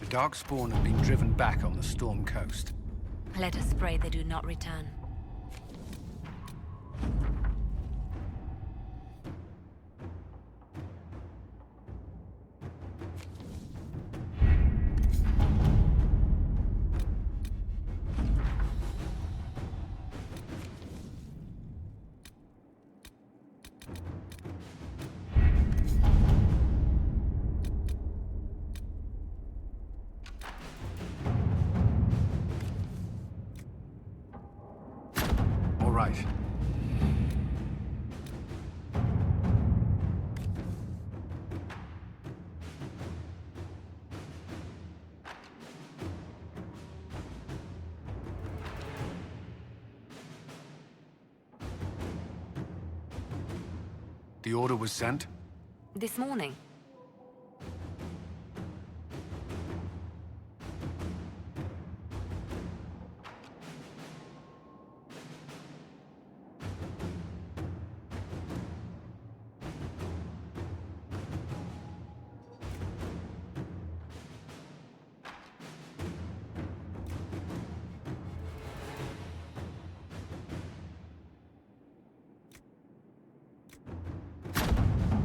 Darkspawn have been driven back on the Storm Coast. Let us pray they do not return. All right. The order was sent? This morning.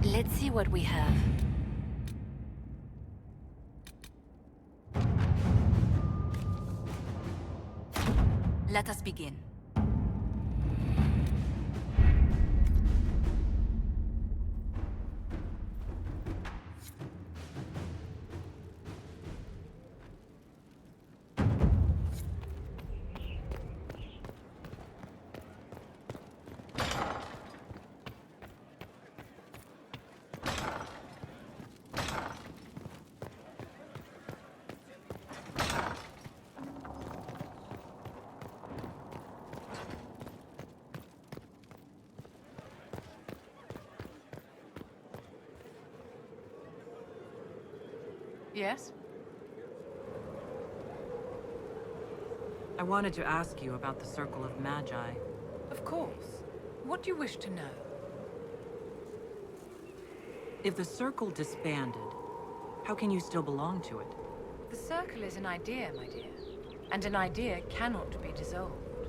Let's see what we have. Let us begin. Yes? I wanted to ask you about the Circle of Magi. Of course. What do you wish to know? If the Circle disbanded, how can you still belong to it? The Circle is an idea, my dear. And an idea cannot be dissolved.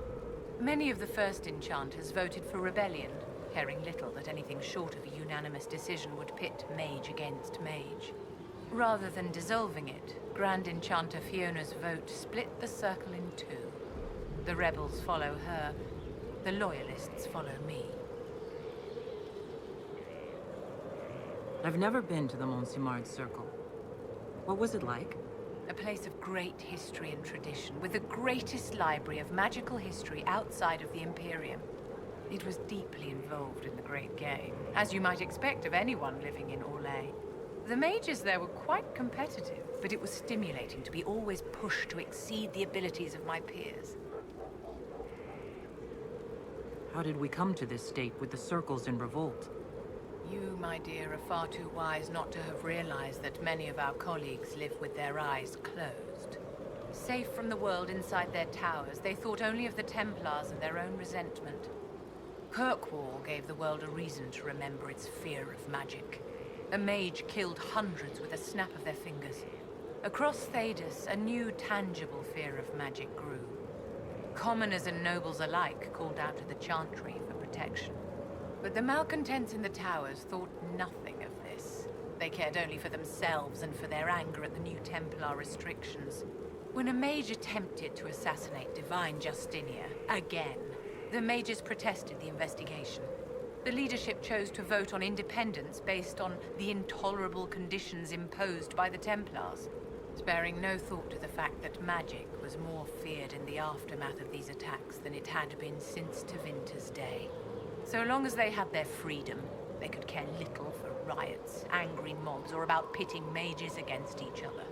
Many of the first enchanters voted for rebellion, caring little that anything short of a unanimous decision would pit mage against mage. Rather than dissolving it, Grand Enchanter Fiona's vote split the Circle in two. The rebels follow her, the loyalists follow me. I've never been to the Montsimard Circle. What was it like? A place of great history and tradition, with the greatest library of magical history outside of the Imperium. It was deeply involved in the Great Game, as you might expect of anyone living in Orlais. The mages there were quite competitive, but it was stimulating to be always pushed to exceed the abilities of my peers. How did we come to this state with the Circles in revolt? You, my dear, are far too wise not to have realized that many of our colleagues live with their eyes closed. Safe from the world inside their towers, they thought only of the Templars and their own resentment. Kirkwall gave the world a reason to remember its fear of magic. A mage killed hundreds with a snap of their fingers. Across Thedas, a new tangible fear of magic grew. Commoners and nobles alike called out to the Chantry for protection. But the malcontents in the towers thought nothing of this. They cared only for themselves and for their anger at the new Templar restrictions. When a mage attempted to assassinate Divine Justinia, again, the mages protested the investigation. The leadership chose to vote on independence based on the intolerable conditions imposed by the Templars, sparing no thought to the fact that magic was more feared in the aftermath of these attacks than it had been since Tevinter's day. So long as they had their freedom, they could care little for riots, angry mobs, or about pitting mages against each other.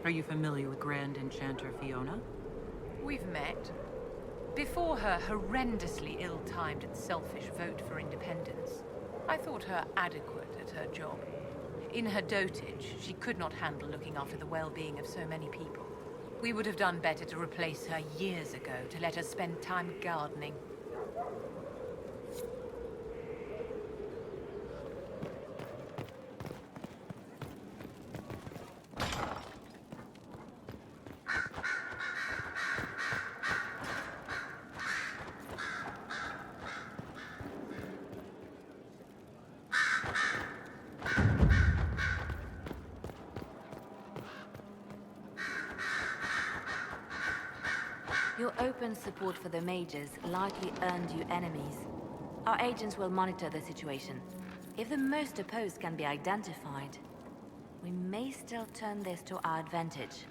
Are you familiar with Grand Enchanter Fiona? We've met. Before her horrendously ill-timed and selfish vote for independence, I thought her adequate at her job. In her dotage, she could not handle looking after the well-being of so many people. We would have done better to replace her years ago, to let her spend time gardening. open support for the mages likely earned you enemies. Our agents will monitor the situation. If the most opposed can be identified, we may still turn this to our advantage.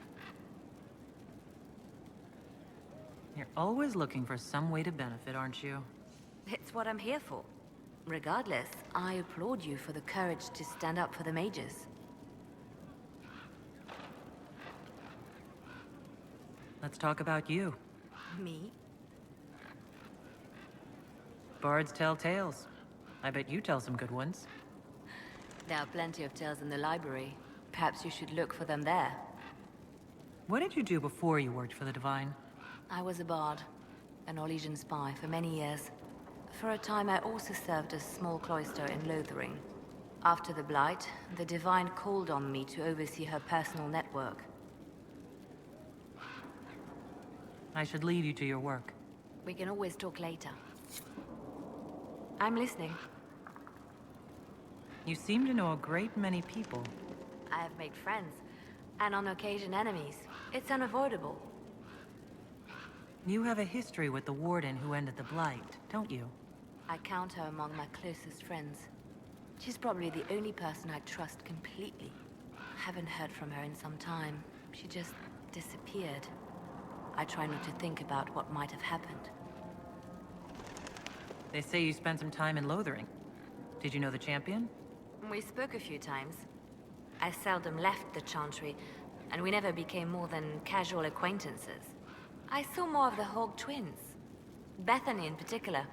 You're always looking for some way to benefit, aren't you? It's what I'm here for. Regardless, I applaud you for the courage to stand up for the mages. Let's talk about you. Me? Bards tell tales. I bet you tell some good ones. There are plenty of tales in the library. Perhaps you should look for them there. What did you do before you worked for the Divine? I was a bard, an Orlesian spy for many years. For a time, I also served a small cloister in Lothering. After the Blight, the Divine called on me to oversee her personal network. I should leave you to your work. We can always talk later. I'm listening. You seem to know a great many people. I have made friends, and on occasion enemies. It's unavoidable. You have a history with the Warden who ended the Blight, don't you? I count her among my closest friends. She's probably the only person I trust completely. Haven't heard from her in some time. She just disappeared. I try not to think about what might have happened. They say you spent some time in Lothering. Did you know the champion? We spoke a few times. I seldom left the Chantry, and we never became more than casual acquaintances. I saw more of the Hog twins. Bethany in particular.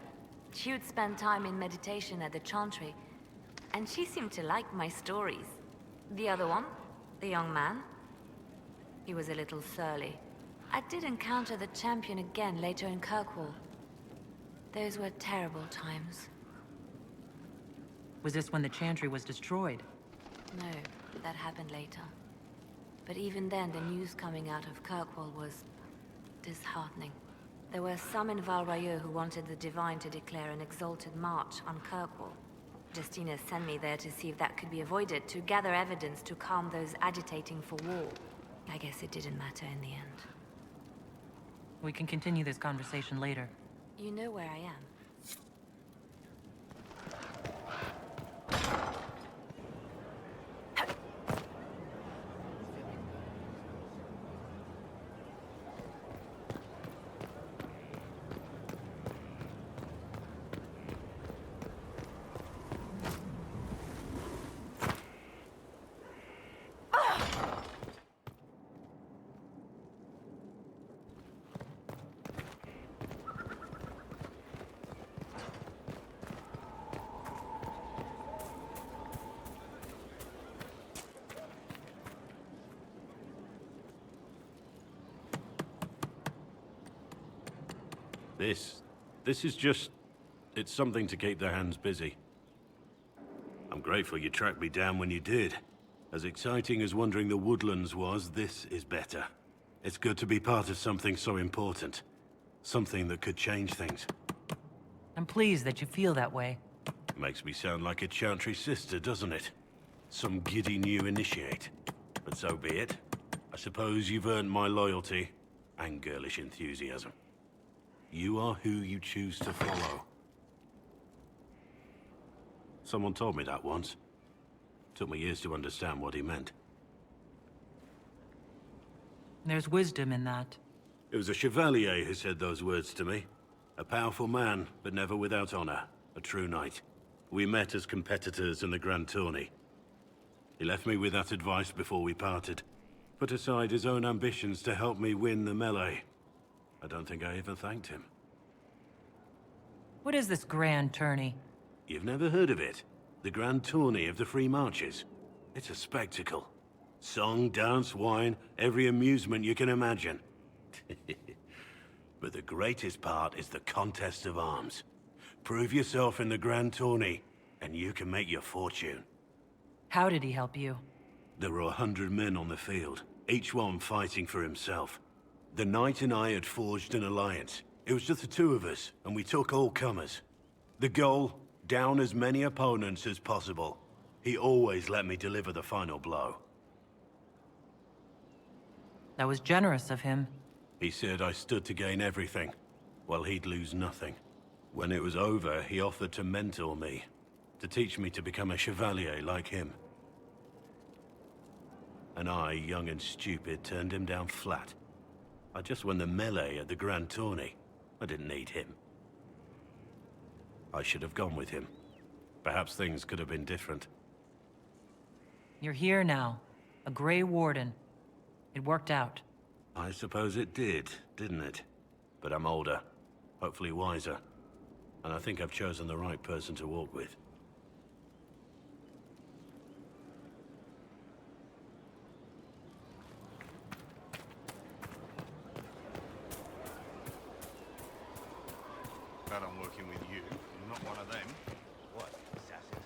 She would spend time in meditation at the Chantry, and she seemed to like my stories. The other one, the young man, he was a little surly. I did encounter the champion again later in Kirkwall. Those were terrible times. Was this when the Chantry was destroyed? No, that happened later. But even then, the news coming out of Kirkwall was disheartening. There were some in Val Rayeau who wanted the Divine to declare an exalted march on Kirkwall. Justina sent me there to see if that could be avoided, to gather evidence to calm those agitating for war. I guess it didn't matter in the end. We can continue this conversation later. You know where I am. This is just... it's something to keep their hands busy. I'm grateful you tracked me down when you did. As exciting as wandering the woodlands was, this is better. It's good to be part of something so important. Something that could change things. I'm pleased that you feel that way. Makes me sound like a Chantry sister, doesn't it? Some giddy new initiate. But so be it. I suppose you've earned my loyalty and girlish enthusiasm. You are who you choose to follow. Someone told me that once. Took me years to understand what he meant. There's wisdom in that. It was a chevalier who said those words to me. A powerful man, but never without honor. A true knight. We met as competitors in the Grand Tourney. He left me with that advice before we parted. Put aside his own ambitions to help me win the melee. I don't think I even thanked him. What is this grand tourney? You've never heard of it? The Grand Tourney of the Free Marches. It's a spectacle. Song, dance, wine, every amusement you can imagine. But the greatest part is the contest of arms. Prove yourself in the Grand Tourney, and you can make your fortune. How did he help you? There were 100 men on the field, each one fighting for himself. The knight and I had forged an alliance. It was just the two of us, and we took all comers. The goal, down as many opponents as possible. He always let me deliver the final blow. That was generous of him. He said I stood to gain everything, while he'd lose nothing. When it was over, he offered to mentor me, to teach me to become a chevalier like him. And I, young and stupid, turned him down flat. I just won the melee at the Grand Tourney. I didn't need him. I should have gone with him. Perhaps things could have been different. You're here now. A Grey Warden. It worked out. I suppose it did, didn't it? But I'm older, hopefully wiser. And I think I've chosen the right person to walk with. Glad I'm working with you. I'm not one of them. What, assassins?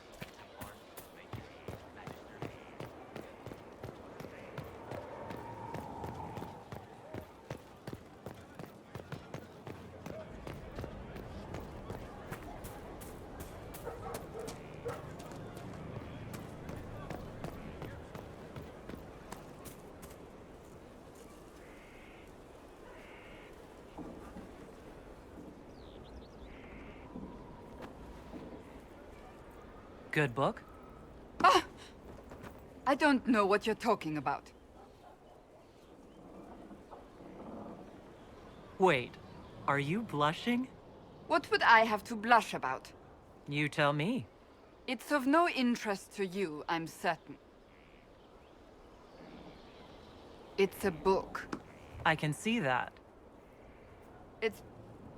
Good book? I don't know what you're talking about. Wait, are you blushing? What would I have to blush about? You tell me. It's of no interest to you, I'm certain. It's a book. I can see that. It's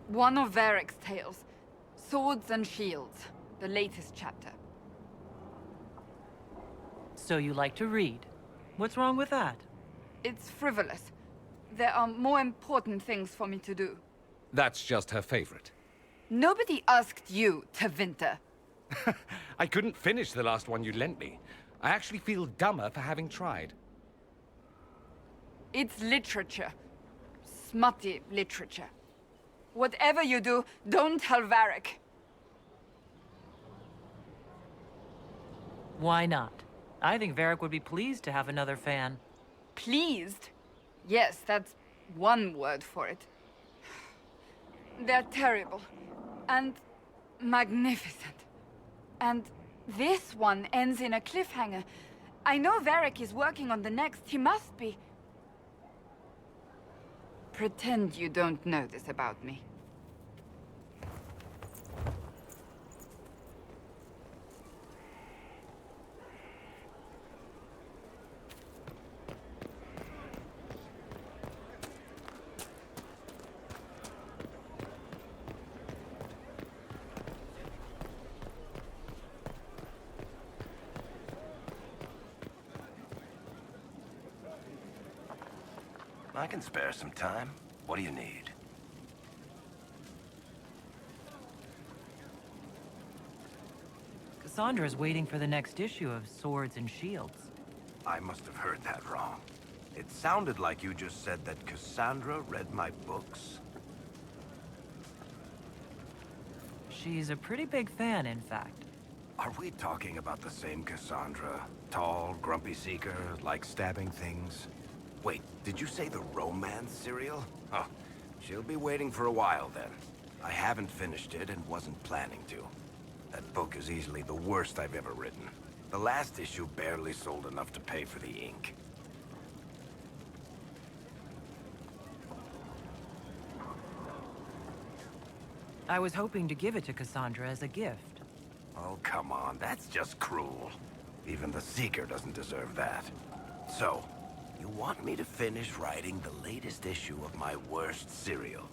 one of Varric's tales. Swords and Shields, the latest chapter. So you like to read. What's wrong with that? It's frivolous. There are more important things for me to do. That's just her favorite. Nobody asked you, Tevinter. I couldn't finish the last one you lent me. I actually feel dumber for having tried. It's literature. Smutty literature. Whatever you do, don't tell Varric. Why not? I think Varric would be pleased to have another fan. Pleased? Yes, that's one word for it. They're terrible. And magnificent. And this one ends in a cliffhanger. I know Varric is working on the next. He must be. Pretend you don't know this about me. I can spare some time. What do you need? Cassandra's waiting for the next issue of Swords and Shields. I must have heard that wrong. It sounded like you just said that Cassandra read my books. She's a pretty big fan, in fact. Are we talking about the same Cassandra? Tall, grumpy seeker, like stabbing things? Wait, did you say the romance serial? Oh, she'll be waiting for a while then. I haven't finished it and wasn't planning to. That book is easily the worst I've ever written. The last issue barely sold enough to pay for the ink. I was hoping to give it to Cassandra as a gift. Oh, come on, that's just cruel. Even the Seeker doesn't deserve that. So, you want me to finish writing the latest issue of my worst serial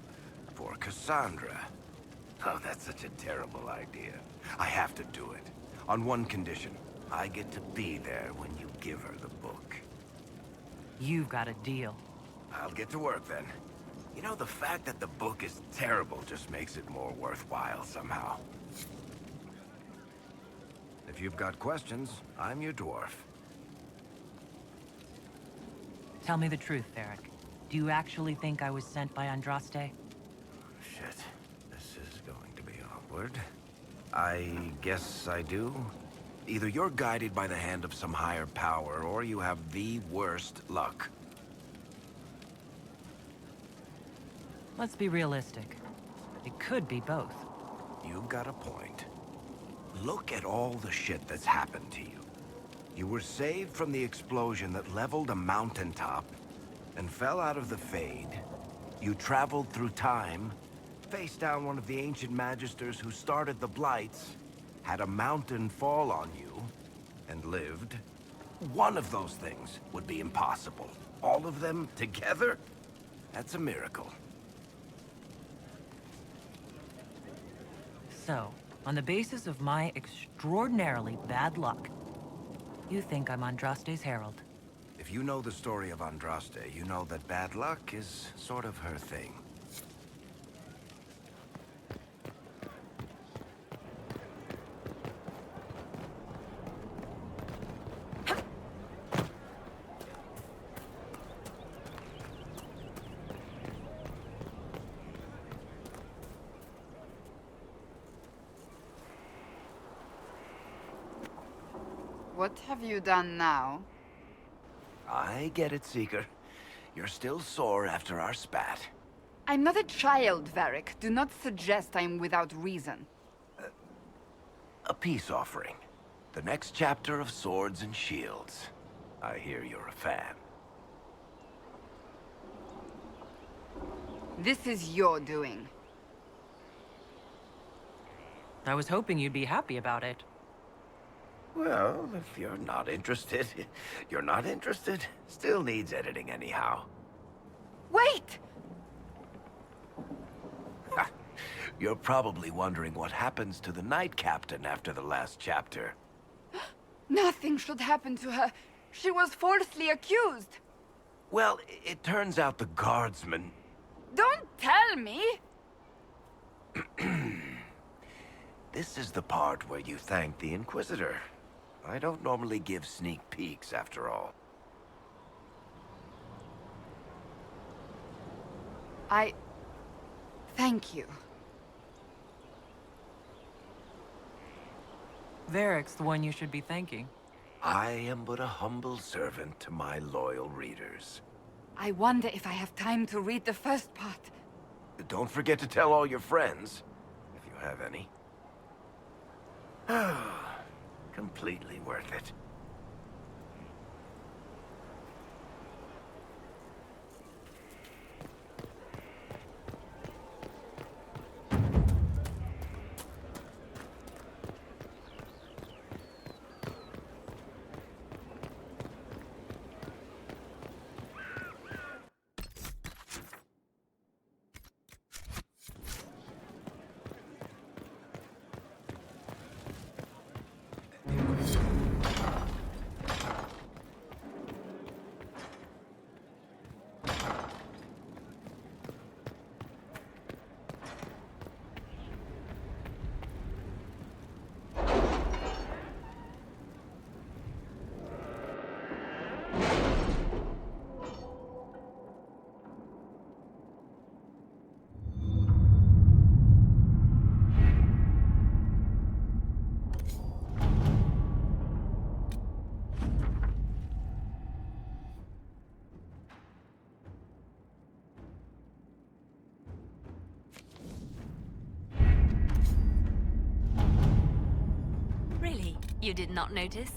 for Cassandra? Oh, that's such a terrible idea. I have to do it. On one condition. I get to be there when you give her the book. You've got a deal. I'll get to work then. You know, the fact that the book is terrible just makes it more worthwhile somehow. If you've got questions, I'm your dwarf. Tell me the truth, Varric. Do you actually think I was sent by Andraste? Shit. This is going to be awkward. I guess I do. Either you're guided by the hand of some higher power, or you have the worst luck. Let's be realistic. It could be both. You've got a point. Look at all the shit that's happened to you. You were saved from the explosion that leveled a mountaintop and fell out of the Fade. You traveled through time, faced down one of the ancient magisters who started the Blights, had a mountain fall on you, and lived. One of those things would be impossible. All of them together? That's a miracle. So, on the basis of my extraordinarily bad luck, you think I'm Andraste's herald? If you know the story of Andraste, you know that bad luck is sort of her thing. What have you done now? I get it, Seeker. You're still sore after our spat. I'm not a child, Varric. Do not suggest I'm without reason. A peace offering. The next chapter of Swords and Shields. I hear you're a fan. This is your doing. I was hoping you'd be happy about it. Well, if you're not interested, you're not interested. Still needs editing anyhow. Wait! You're probably wondering what happens to the Knight Captain after the last chapter. Nothing should happen to her. She was falsely accused. Well, it turns out the guardsman... Don't tell me! This is the part where you thank the Inquisitor. I don't normally give sneak peeks, after all. Thank you. Varric's the one you should be thanking. I am but a humble servant to my loyal readers. I wonder if I have time to read the first part. Don't forget to tell all your friends, if you have any. Completely worth it. You did not notice?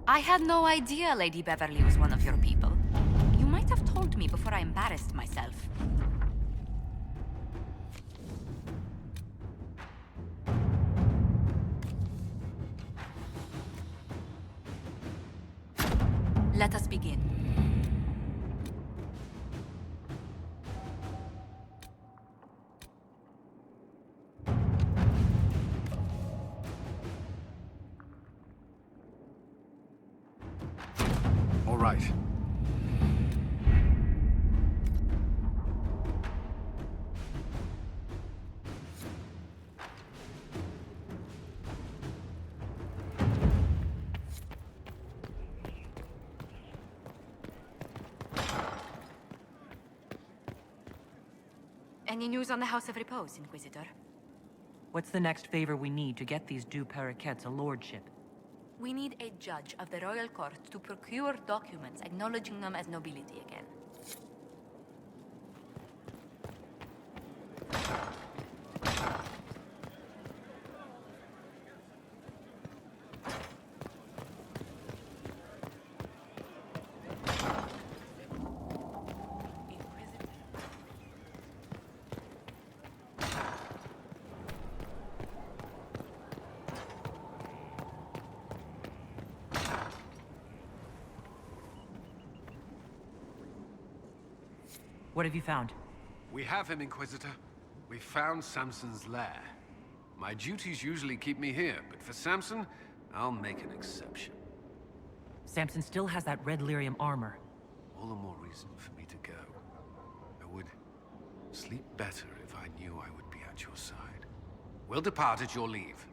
I had no idea Lady Beverly was one of your people. You might have told me before I embarrassed myself. Let us begin. All right. Any news on the House of Repose, Inquisitor? What's the next favor we need to get these Du Paraquets a lordship? We need a judge of the royal court to procure documents acknowledging them as nobility again. What have you found? We have him, Inquisitor. We found Samson's lair. My duties usually keep me here, but for Samson, I'll make an exception. Samson still has that red lyrium armor. All the more reason for me to go. I would sleep better if I knew I would be at your side. We'll depart at your leave.